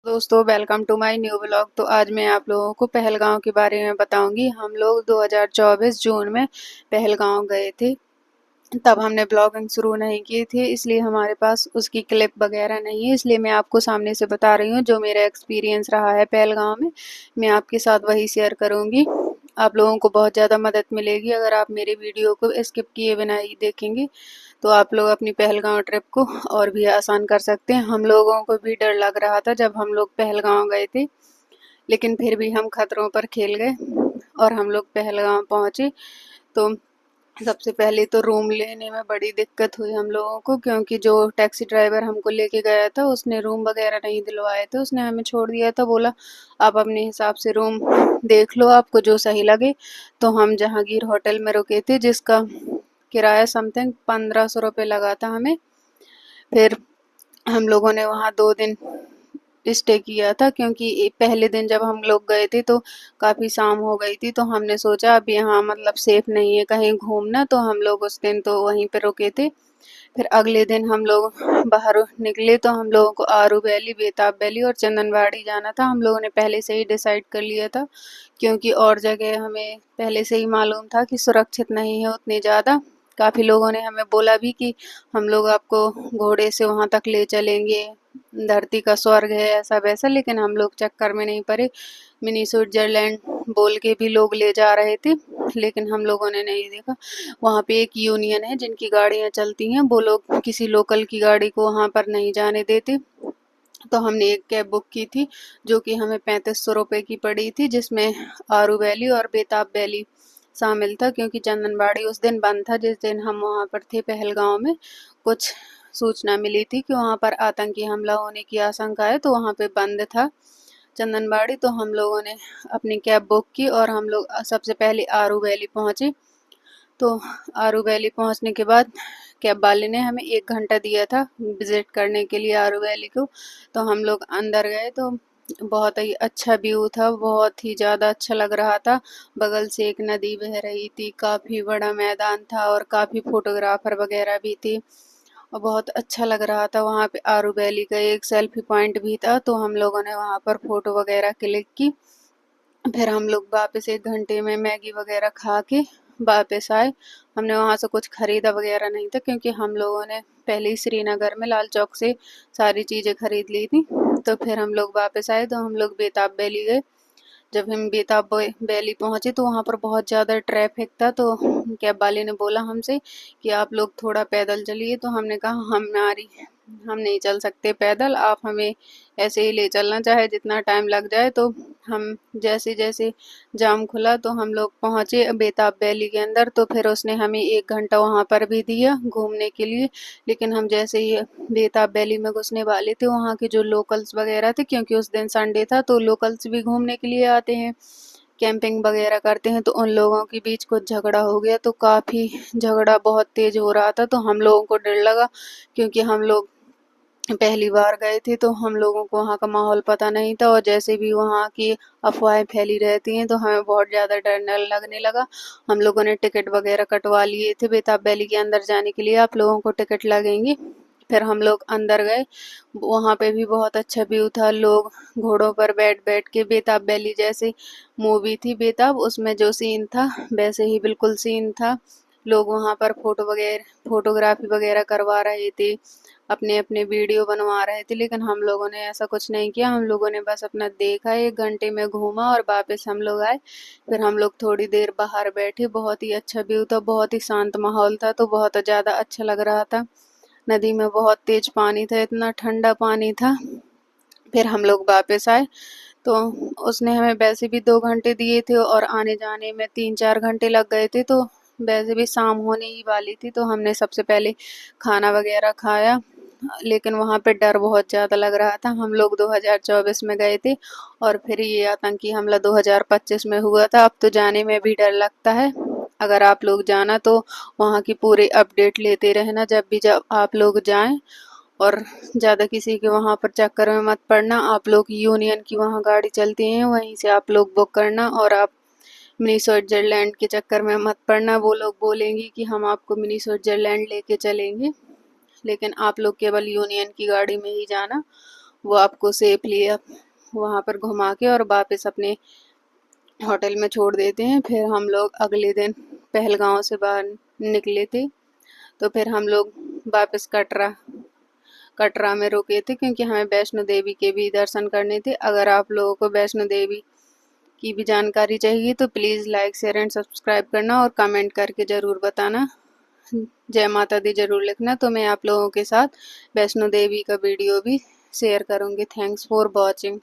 दोस्तों welcome to my new vlog. तो आज मैं आप लोगों को पहलगांव के बारे में बताऊंगी। हम लोग 2024 जून में पहलगांव गए थे। तब हमने ब्लॉगिंग शुरू नहीं की थी, इसलिए हमारे पास उसकी क्लिप वगैरह नहीं है, इसलिए मैं आपको सामने से बता रही हूँ जो मेरा एक्सपीरियंस रहा है पहलगांव में। मैं आपके साथ वही शेयर करूँगी। आप लोगों को बहुत ज़्यादा मदद मिलेगी अगर आप मेरे वीडियो को स्किप किए बिना ही देखेंगे, तो आप लोग अपनी पहलगांव ट्रिप को और भी आसान कर सकते हैं। हम लोगों को भी डर लग रहा था जब हम लोग पहलगांव गए थे, लेकिन फिर भी हम खतरों पर खेल गए और हम लोग पहलगांव पहुँचे। तो सबसे पहले तो रूम लेने में बड़ी दिक्कत हुई हम लोगों को, क्योंकि जो टैक्सी ड्राइवर हमको लेके गया था उसने रूम वगैरह नहीं दिलवाए थे। उसने हमें छोड़ दिया था, बोला आप अपने हिसाब से रूम देख लो, आपको जो सही लगे। तो हम जहांगीर होटल में रुके थे, जिसका किराया समथिंग 1500 रुपये लगा था हमें। फिर हम लोगों ने वहाँ 2 दिन स्टे किया था, क्योंकि पहले दिन जब हम लोग गए थे तो काफ़ी शाम हो गई थी, तो हमने सोचा अब यहाँ मतलब सेफ नहीं है कहीं घूमना, तो हम लोग उस दिन तो वहीं पे रुके थे। फिर अगले दिन हम लोग बाहर निकले तो हम लोगों को आरू वैली, बेताब वैली और चंदनबाड़ी जाना था। हम लोगों ने पहले से ही डिसाइड कर लिया था, क्योंकि और जगह हमें पहले से ही मालूम था कि सुरक्षित नहीं है उतनी ज़्यादा। काफ़ी लोगों ने हमें बोला भी कि हम लोग आपको घोड़े से वहाँ तक ले चलेंगे, धरती का स्वर्ग है ऐसा वैसा, लेकिन हम लोग चक्कर में नहीं पड़े। मिनी स्विट्जरलैंड बोल के भी लोग ले जा रहे थे, लेकिन हम लोगों ने नहीं देखा। वहाँ पे एक यूनियन है जिनकी गाड़ियाँ चलती हैं, वो लोग किसी लोकल की गाड़ी को वहाँ पर नहीं जाने देते। तो हमने एक कैब बुक की थी जो कि हमें 3500 रुपये की पड़ी थी, जिसमें आरू वैली और बेताब वैली शामिल था, क्योंकि चंदनबाड़ी उस दिन बंद था जिस दिन हम वहाँ पर थे पहलगांव में। कुछ सूचना मिली थी कि वहाँ पर आतंकी हमला होने की आशंका है, तो वहाँ पे बंद था चंदनबाड़ी। तो हम लोगों ने अपनी कैब बुक की और हम लोग सबसे पहले आरू वैली पहुँचे। तो आरू वैली पहुँचने के बाद कैब वाले ने हमें 1 घंटा दिया था विज़िट करने के लिए आरू वैली को। तो हम लोग अंदर गए तो बहुत ही अच्छा व्यू था, बहुत ही ज़्यादा अच्छा लग रहा था। बगल से एक नदी बह रही थी, काफ़ी बड़ा मैदान था और काफ़ी फोटोग्राफर वगैरह भी थे और बहुत अच्छा लग रहा था। वहाँ पे आरू वैली का एक सेल्फी पॉइंट भी था, तो हम लोगों ने वहाँ पर फ़ोटो वगैरह क्लिक की। फिर हम लोग वापस 1 घंटे में मैगी वगैरह खा के वापस आए। हमने वहाँ से कुछ खरीदा वगैरह नहीं था, क्योंकि हम लोगों ने पहले ही श्रीनगर में लाल चौक से सारी चीज़ें खरीद ली थी। तो फिर हम लोग वापस आए तो हम लोग बेताब वैली गए। जब हम बेताब वैली पहुँचे तो वहाँ पर बहुत ज़्यादा ट्रैफिक था, तो कैब वाले ने बोला हमसे कि आप लोग थोड़ा पैदल चलिए। तो हमने कहा हम नहीं चल सकते पैदल, आप हमें ऐसे ही ले चलना, चाहे जितना टाइम लग जाए। तो हम जैसे जैसे जाम खुला तो हम लोग पहुँचे बेताब वैली के अंदर। तो फिर उसने हमें 1 घंटा वहाँ पर भी दिया घूमने के लिए, लेकिन हम जैसे ही बेताब वैली में घुसने वाले थे, वहाँ के जो लोकल्स वगैरह थे, क्योंकि उस दिन संडे था तो लोकल्स भी घूमने के लिए आते हैं, कैंपिंग वगैरह करते हैं, तो उन लोगों के बीच कुछ झगड़ा हो गया। तो काफ़ी झगड़ा बहुत तेज हो रहा था, तो हम लोगों को डर लगा, क्योंकि हम लोग पहली बार गए थे तो हम लोगों को वहाँ का माहौल पता नहीं था, और जैसे भी वहाँ की अफवाहें फैली रहती हैं तो हमें बहुत ज़्यादा डर लगने लगा। हम लोगों ने टिकट वगैरह कटवा लिए थे, बेताब वैली के अंदर जाने के लिए आप लोगों को टिकट लगेंगी। फिर हम लोग अंदर गए, वहाँ पे भी बहुत अच्छा व्यू था। लोग घोड़ों पर बैठ बैठ के, बेताब वैली जैसे मूवी थी बेताब, उसमें जो सीन था वैसे ही बिल्कुल सीन था। लोग वहाँ पर फोटोग्राफी वगैरह करवा रहे थे, अपने अपने वीडियो बनवा रहे थे, लेकिन हम लोगों ने ऐसा कुछ नहीं किया। हम लोगों ने बस अपना देखा, 1 घंटे में घूमा और वापस हम लोग आए। फिर हम लोग थोड़ी देर बाहर बैठे, बहुत ही अच्छा व्यू था, बहुत ही शांत माहौल था, तो बहुत ज़्यादा अच्छा लग रहा था। नदी में बहुत तेज पानी था, इतना ठंडा पानी था। फिर हम लोग वापस आए तो उसने हमें वैसे भी 2 घंटे दिए थे और आने जाने में 3-4 घंटे लग गए थे, तो वैसे भी शाम होने ही वाली थी। तो हमने सबसे पहले खाना वगैरह खाया, लेकिन वहाँ पे डर बहुत ज़्यादा लग रहा था। हम लोग 2024 में गए थे और फिर ये आतंकी हमला 2025 में हुआ था। अब तो जाने में भी डर लगता है। अगर आप लोग जाना तो वहाँ की पूरी अपडेट लेते रहना जब आप लोग जाएं, और ज़्यादा किसी के वहाँ पर चक्कर में मत पड़ना। आप लोग यूनियन की वहाँ गाड़ी चलती हैं, वहीं से आप लोग बुक करना, और आप मिनी स्विट्जरलैंड के चक्कर में मत पड़ना। वो लोग बोलेंगे कि हम आपको मिनी स्विट्जरलैंड लेके चलेंगे, लेकिन आप लोग केवल यूनियन की गाड़ी में ही जाना। वो आपको सेफली वहाँ पर घुमा के और वापस अपने होटल में छोड़ देते हैं। फिर हम लोग अगले दिन पहलगांव से बाहर निकले थे, तो फिर हम लोग वापस कटरा में रुके थे, क्योंकि हमें वैष्णो देवी के भी दर्शन करने थे। अगर आप लोगों को वैष्णो देवी की भी जानकारी चाहिए तो please like share and subscribe करना और कमेंट करके ज़रूर बताना। जय माता दी ज़रूर लिखना, तो मैं आप लोगों के साथ वैष्णो देवी का वीडियो भी शेयर करूँगी। Thanks for watching.